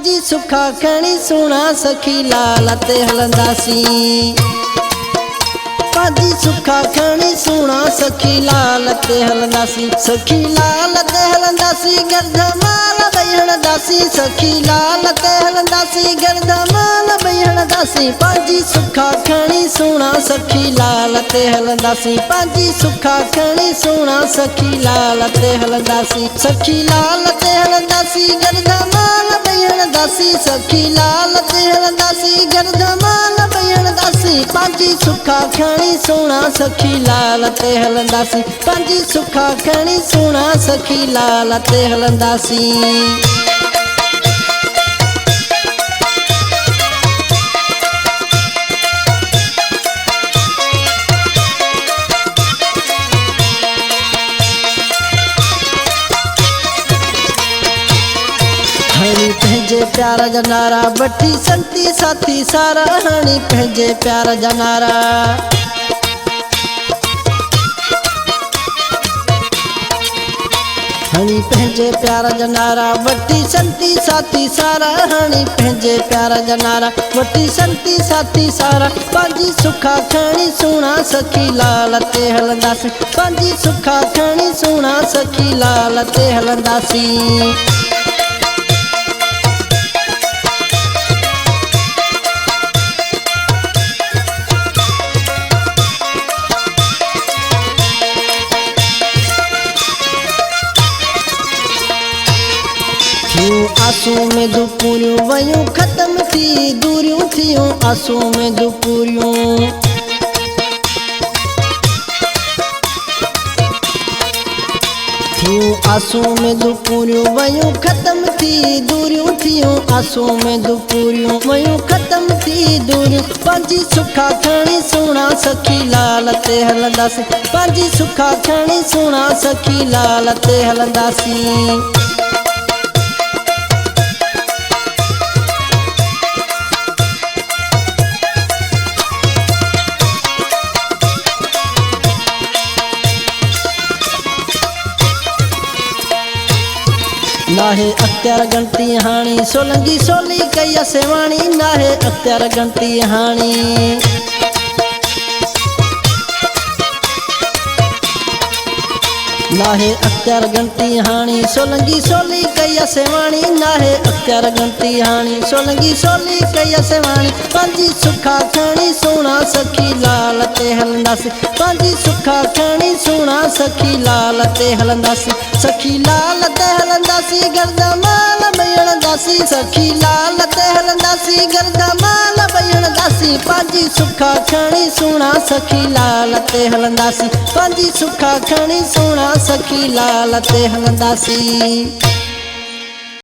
पंजी सुखा खणी सुना सखी लाल ते हलंदासी। पंजी सुखा खणी सुना सखी लाल ते हलंदासी। सखी लाल ते हलंदासी गर्दमाल बहण दासी। सखी लाल ते हलंदासी गर्दमाल बहण दासी। पंजी सुखा खणी सुना सखी लाल ते हलंदासी। पंजी सुखा खणी सुना सखी लाल ते हलंदासी। सखी लाल ते हलंदासी गर्दमाल बहण दासी। सखी लाल ते हलंदासी गर्दमाल बहण दासी। पंजी सुखा खणी सुना सखी लाल ते हलंदासी। पंजी सुखा खणी सुना सखी लाल ते हलंदासी। हणी पंहिंजे प्यार जा नारा वठी संती साथी सारा। हणी पंहिंजे प्यार जा नारा हणी पंहिंजे प्यार जा नारा वठी संती साथी सारा। हणी पंहिंजे प्यार जा नारा वठी संती साथी सारा। पंजी सुखा खणी सुना सखी लाल ते हलंदासी। पंजी सुखा खणी सुना सखी लाल ते हलंदासी। आंसू में दुपूरियूं वयूं ख़त्म थी दूरियूं थियूं। आंसू में दुपूरियूं थियूं। आंसू में दुपूरियूं वयूं ख़त्म थी दूरियूं थियूं। आंसू में दुपूरियूं वयूं ख़त्म थी दूरियूं। पंजी सुखा खणी सुना सखी लाल ते हलंदासी। पंजी सुखा खणी सुना सखी लाल ते हलंदासी। नाहे अख्तियार गणती हाणी सोलंगी सोली कई सेवाणी। नाहे अख्तियार गणती हाणी नाहे अख्तियार गणती हाणी सोलंगी सोली कई सेवाणी। नाहे अख्तियार गणती हाणी सोलंगी सोली कई सेवाणी। पंजी सुखा खणी सुना सखी लाल ते हलंदासी। पंजी सुखा खणी सुना सखी लाल ते हलंदासी। सखी लाल ते हलंदासी गर्दमाल बहण दासी। सखी लाल ते हलंदासी गर्दमाल बहण दासी। पंजी सुखा खणी सुना सखी लाल ते हलंदासी। पंजी सुखा खणी सुना सखी लाल ते हलंदासी।